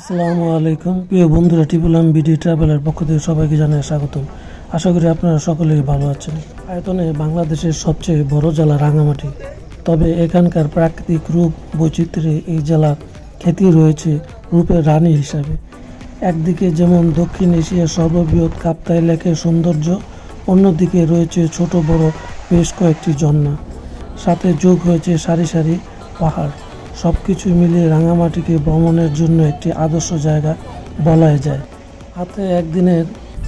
আসসালামু আলাইকুম প্রিয় বন্ধুরা, টিপুলাম বিডি ট্রাভেলের পক্ষ থেকে সবাইকে জানাই স্বাগতম। আশা করি আপনারা সকলেই ভালো আছেন। আয়তনে বাংলাদেশের সবচেয়ে বড় জেলা রাঙামাটি, তবে এখানকার প্রাকৃতিক রূপ বৈচিত্র্যে এই জেলার খ্যাতি রয়েছে রূপের রানী হিসাবে। একদিকে যেমন দক্ষিণ এশিয়ার সর্ববৃহৎ কাপ্তাই লেকের সৌন্দর্য, অন্যদিকে রয়েছে ছোট বড় বেশ কয়েকটি ঝর্ণা, সাথে যোগ হয়েছে সারি সারি পাহাড়। সব কিছু মিলিয়ে রাঙামাটিকে ভ্রমণের জন্য একটি আদর্শ জায়গা বলাই যায়। হাতে একদিনের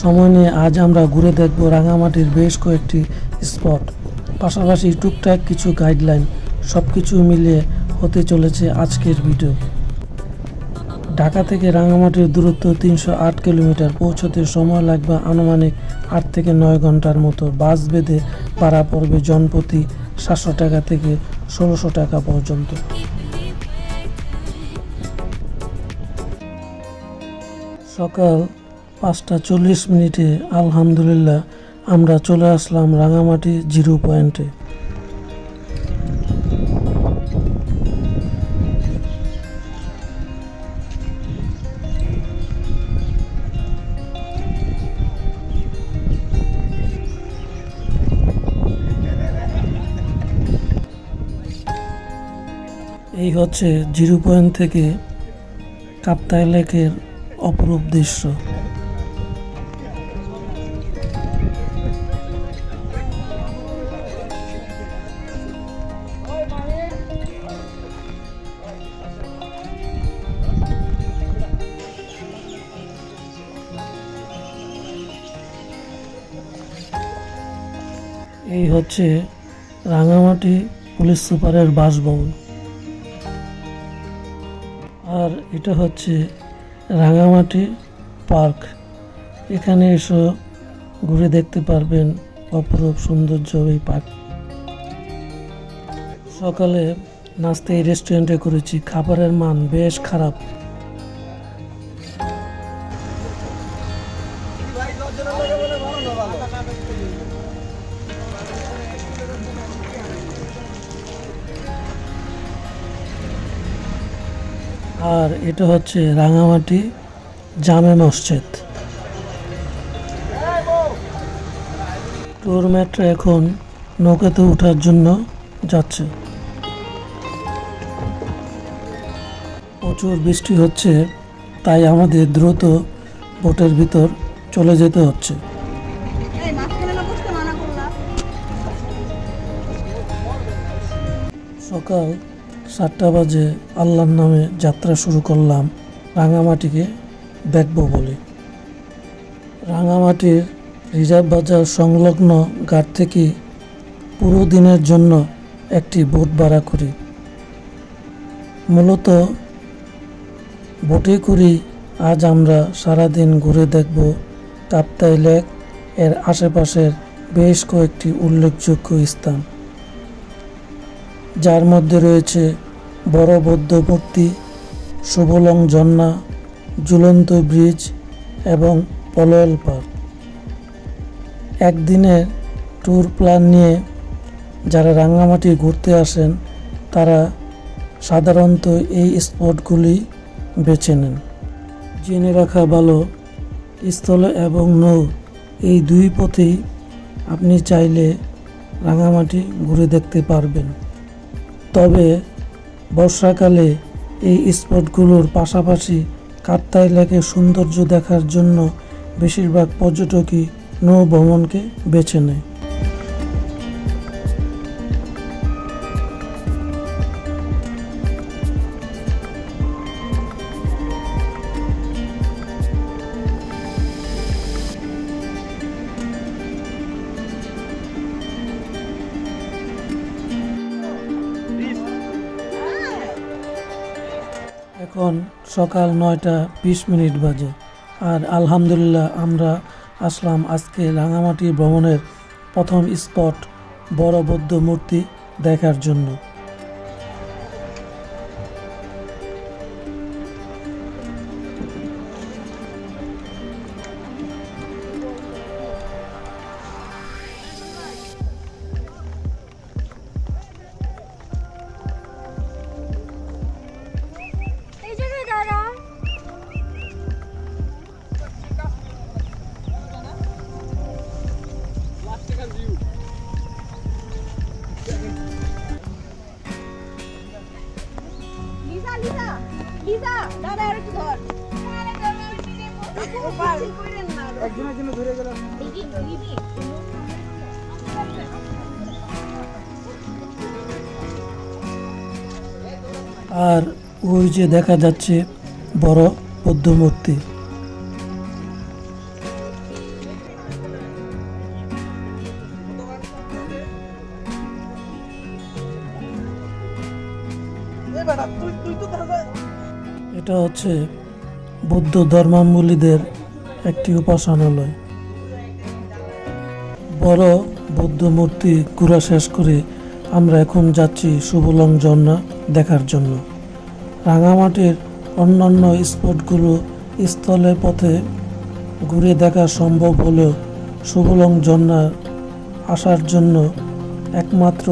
সময় নিয়ে আজ আমরা ঘুরে দেখব রাঙামাটির বেশ কয়েকটি স্পট, পাশাপাশি টুকটাক কিছু গাইডলাইন। সব কিছু মিলিয়ে হতে চলেছে আজকের ভিডিও। ঢাকা থেকে রাঙামাটির দূরত্ব 308 কিলোমিটার, পৌঁছতে সময় লাগবে আনুমানিক 8 থেকে 9 ঘন্টার মতো। বাস বেঁধে ভাড়া পড়বে জনপ্রতি 700 টাকা থেকে 1600 টাকা পর্যন্ত। সকাল 5:40 আলহামদুলিল্লাহ আমরা চলে আসলাম রাঙামাটি জিরো পয়েন্টে। এই হচ্ছে জিরো পয়েন্ট থেকে কাপ্তাই লেকের অপরূপ দৃশ্য। এই হচ্ছে রাঙামাটি পুলিশ সুপারের বাসভবন, আর এটা হচ্ছে রাঙামাটি পার্ক। এখানে এসে ঘুরে দেখতে পারবেন অপরূপ সৌন্দর্য এই পার্ক। সকালে নাস্তা এই রেস্টুরেন্টে করেছি, খাবারের মান বেশ খারাপ। আর এটা হচ্ছে রাঙামাটি জামে মসজিদ। ট্যুর মেট্রো এখন নৌকাতে ওঠার জন্য যাচ্ছে। প্রচুর বৃষ্টি হচ্ছে, তাই আমাদের দ্রুত বোটের ভিতর চলে যেতে হচ্ছে। সকাল 7টা বাজে আল্লাহর নামে যাত্রা শুরু করলাম রাঙামাটিকে দেখব বলে। রাঙামাটির রিজার্ভ বাজার সংলগ্ন ঘাট থেকে পুরো দিনের জন্য একটি বোট ভাড়া করি। মূলত বোটে করেই আজ আমরা সারাদিন ঘুরে দেখব কাপ্তাই লেক এর আশেপাশের বেশ কয়েকটি উল্লেখযোগ্য স্থান, যার মধ্যে রয়েছে বড় বৌদ্ধ মূর্তি, সুবলং ঝর্ণা, ঝুলন্ত ব্রিজ এবং পলয়েল পার্ক। একদিনের ট্যুর প্ল্যান নিয়ে যারা রাঙামাটি ঘুরতে আসেন তারা সাধারণত এই স্পটগুলি বেছে নেন। জেনে রাখা ভালো, স্থল এবং নৌ এই দুই পথেই আপনি চাইলে রাঙামাটি ঘুরে দেখতে পারবেন। তবে বর্ষাকালে এই স্পটগুলোর পাশাপাশি কাপ্তাই লেকের সৌন্দর্য দেখার জন্য বেশিরভাগ পর্যটকই নৌ ভ্রমণকে বেছে নেয়। এখন সকাল 9:20 বাজে, আর আলহামদুলিল্লাহ আমরা আসলাম আজকে রাঙামাটি ভ্রমণের প্রথম স্পট বড় বৌদ্ধ মূর্তি দেখার জন্য। আর ওই যে দেখা যাচ্ছে বড় বৌদ্ধ মূর্তি। এটা হচ্ছে বৌদ্ধ ধর্মাবলম্বীদের একটি উপাসনালয়। বড় বৌদ্ধ মূর্তি ঘোরা শেষ করে আমরা এখন যাচ্ছি সুবলং ঝর্ণা দেখার জন্য। রাঙামাটির অন্যান্য স্পটগুলো স্থলে পথে ঘুরে দেখা সম্ভব হলেও সুবলং ঝর্ণা আসার জন্য একমাত্র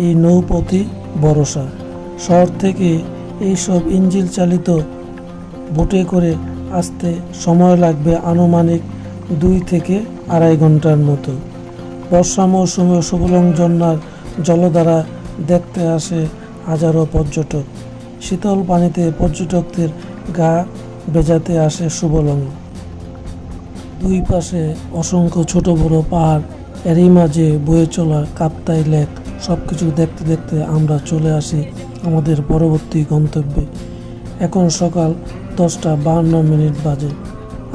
এই নৌপথই ভরসা। শহর থেকে এইসব ইঞ্জিন চালিত বোটে করে আসতে সময় লাগবে আনুমানিক 2 থেকে 2.5 ঘন্টার মতো। বর্ষা মৌসুমে সুবলং ঝর্ণার জলধারা দেখতে আসে হাজারো পর্যটক। শীতল পানিতে পর্যটকদের গা ভেজাতে আসে সুবলং। দুই পাশে অসংখ্য ছোট বড় পাহাড়, এরই মাঝে বয়ে চলা কাপ্তাই লেক। সবকিছু দেখতে দেখতে আমরা চলে আসি আমাদের পরবর্তী গন্তব্যে। এখন সকাল 10:52 বাজে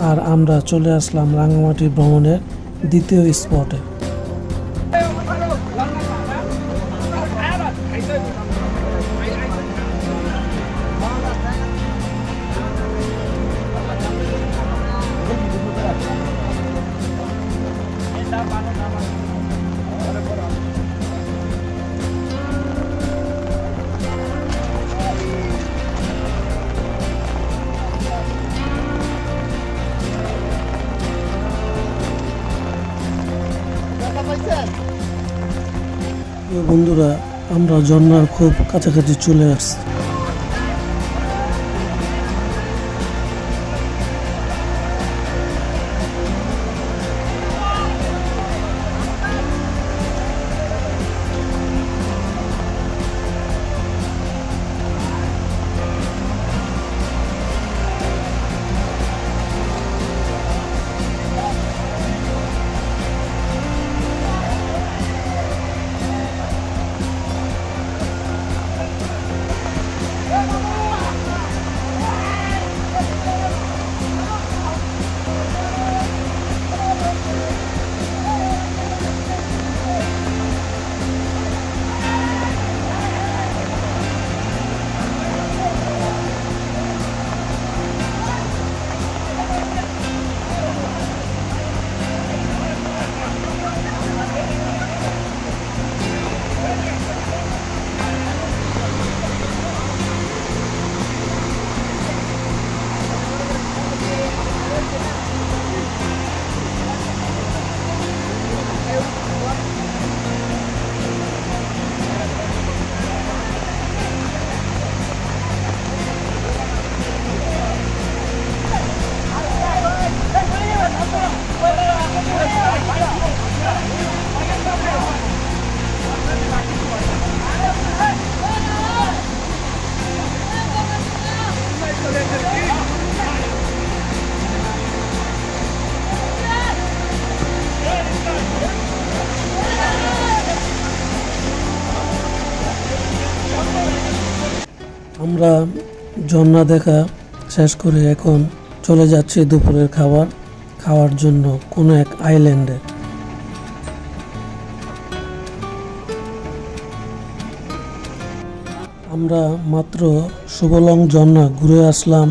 আর আমরা চলে আসলাম রাঙামাটি ভ্রমণের দ্বিতীয় স্পটে। বন্ধুরা, আমরা ঝর্ণার খুব কাছাকাছি চলে আসছি। আমরা ঝর্ণা দেখা শেষ করে এখন চলে যাচ্ছি দুপুরের খাবার খাওয়ার জন্য কোনো এক আইল্যান্ডে। আমরা মাত্র সুবলং ঝর্ণা ঘুরে আসলাম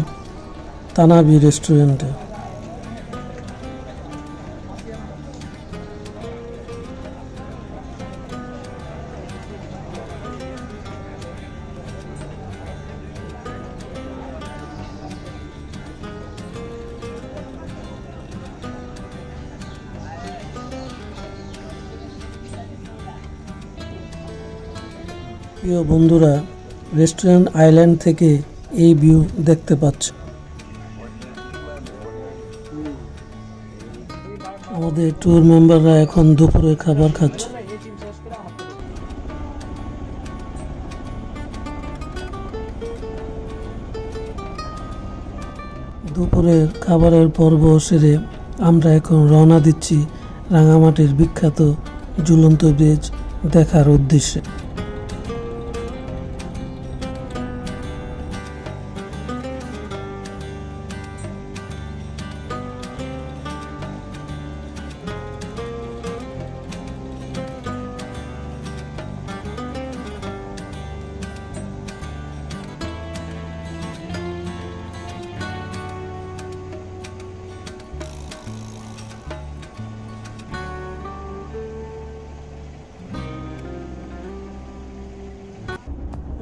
তানাবি রেস্টুরেন্টে। প্রিয় বন্ধুরা, রেস্টুরেন্ট আইল্যান্ড থেকে এই ভিউ দেখতে পাচ্ছ। আমাদের ট্যুর মেম্বাররা এখন দুপুরে খাবার খাচ্ছে। দুপুরের খাবারের পর্ব সেরে আমরা এখন রওনা দিচ্ছি রাঙামাটির বিখ্যাত ঝুলন্ত ব্রিজ দেখার উদ্দেশ্যে।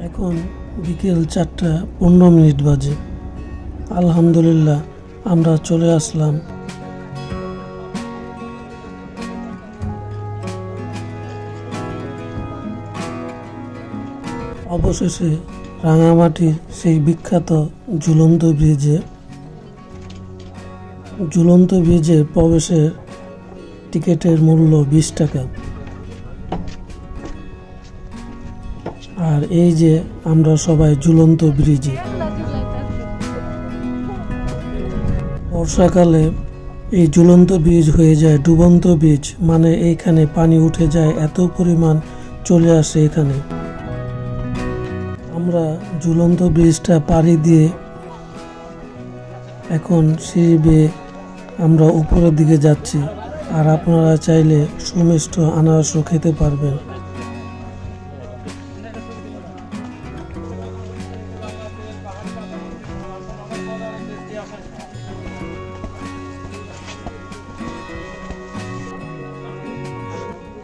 এখন বিকেল 4:15 বাজে। আলহামদুলিল্লাহ আমরা চলে আসলাম অবশেষে রাঙামাটির সেই বিখ্যাত ঝুলন্ত ব্রিজে। ঝুলন্ত ব্রিজের প্রবেশের টিকিটের মূল্য 20 টাকা। আর এই যে আমরা সবাই ঝুলন্ত ব্রিজে। বর্ষাকালে এই ঝুলন্ত ব্রিজ হয়ে যায় ডুবন্ত ব্রিজ, মানে এইখানে পানি উঠে যায়, এত পরিমাণ চলে আসে এখানে। আমরা ঝুলন্ত ব্রিজটা পাড়ি দিয়ে এখন সিঁড়ি বেয়ে আমরা উপরের দিকে যাচ্ছি। আর আপনারা চাইলে সুমিষ্ট আনারসও খেতে পারবেন।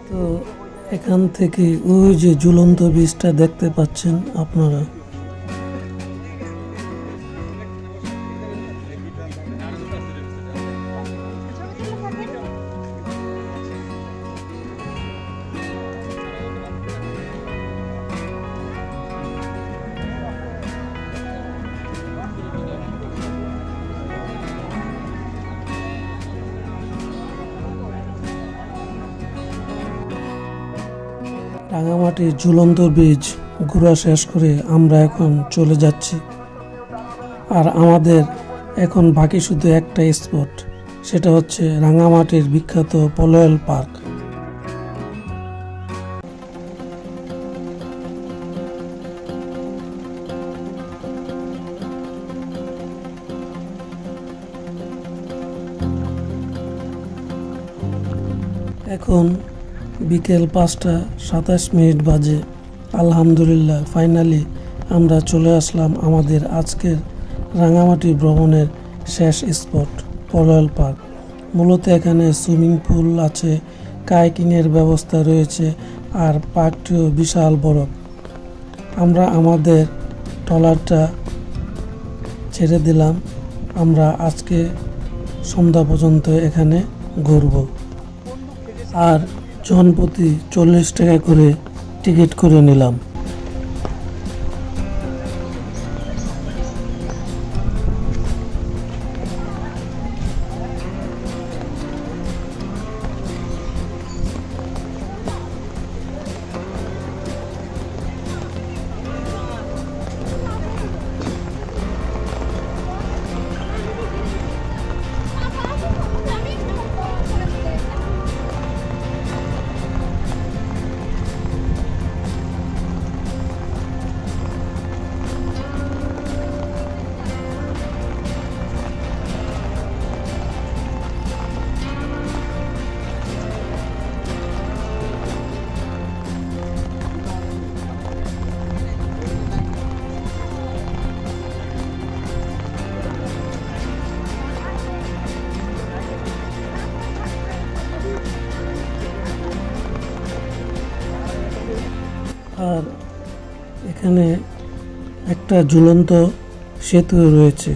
তো এখান থেকে ওই যে ঝুলন্ত ব্রিজটা দেখতে পাচ্ছেন আপনারা, রাঙামাটির ঝুলন্ত ব্রিজ ঘোরা শেষ করে আমরা এখন চলে যাচ্ছি। আর আমাদের এখন বাকি শুধু একটা স্পট, সেটা হচ্ছে রাঙামাটির বিখ্যাত পলয়েল পার্ক। এখন বিকেল 5:27 বাজে। আলহামদুলিল্লাহ ফাইনালি আমরা চলে আসলাম আমাদের আজকের রাঙামাটি ভ্রমণের শেষ স্পট পলয়েল পার্ক। মূলত এখানে সুইমিং পুল আছে, কায়াকিংয়ের ব্যবস্থা রয়েছে, আর পার্কটিও বিশাল বড়। আমরা আমাদের ট্রলারটা ছেড়ে দিলাম। আমরা আজকে সন্ধ্যা পর্যন্ত এখানে ঘুরব। আর জনপ্রতি 40 টাকা করে টিকিট করে নিলাম। আর এখানে একটা ঝুলন্ত সেতু রয়েছে।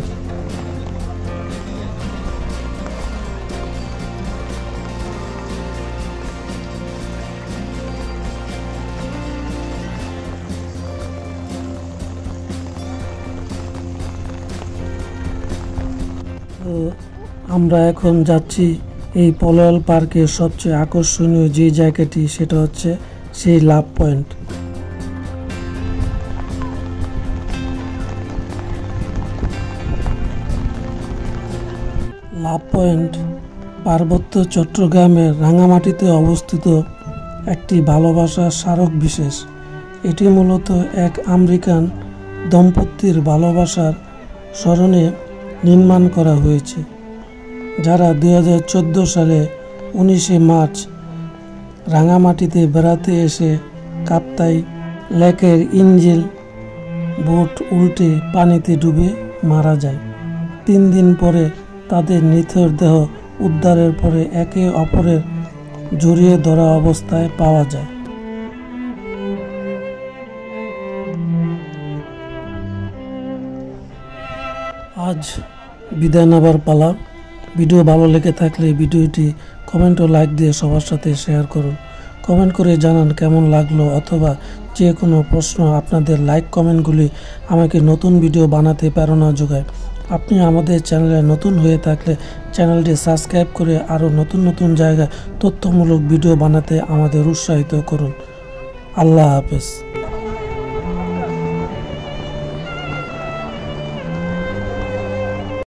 তো আমরা এখন যাচ্ছি এই পলয়েল পার্কের সবচেয়ে আকর্ষণীয় যে জায়গাটি, সেটা হচ্ছে সেই লাভ পয়েন্ট। লাভ পয়েন্ট পার্বত্য চট্টগ্রামের রাঙামাটিতে অবস্থিত একটি ভালোবাসার স্মারক বিশেষ। এটি মূলত এক আমেরিকান দম্পতির ভালোবাসার স্মরণে নির্মাণ করা হয়েছে, যারা 2014 সালে 19শে মার্চ রাঙামাটিতে বেড়াতে এসে কাপ্তাই লেকের ইঞ্জিল বোট উল্টে পানিতে ডুবে মারা যায়। 3 দিন পরে তাদের নিথর দেহ উদ্ধারের পরে একে অপরের জড়িয়ে ধরা অবস্থায় পাওয়া যায়। আজ বিদায় নেবার পালা। ভিডিও ভালো লেগে থাকলে ভিডিওটি কমেন্ট ও লাইক দিয়ে সবার সাথে শেয়ার করুন। কমেন্ট করে জানান কেমন লাগলো, অথবা যে কোনো প্রশ্ন। আপনাদের লাইক কমেন্টগুলি আমাকে নতুন ভিডিও বানাতে প্রেরণা যোগায়। আপনি আমাদের চ্যানেলে নতুন হয়ে থাকলে চ্যানেলটি সাবস্ক্রাইব করে আরও নতুন নতুন জায়গায় তথ্যমূলক ভিডিও বানাতে আমাদের উৎসাহিত করুন। আল্লাহ হাফেজ।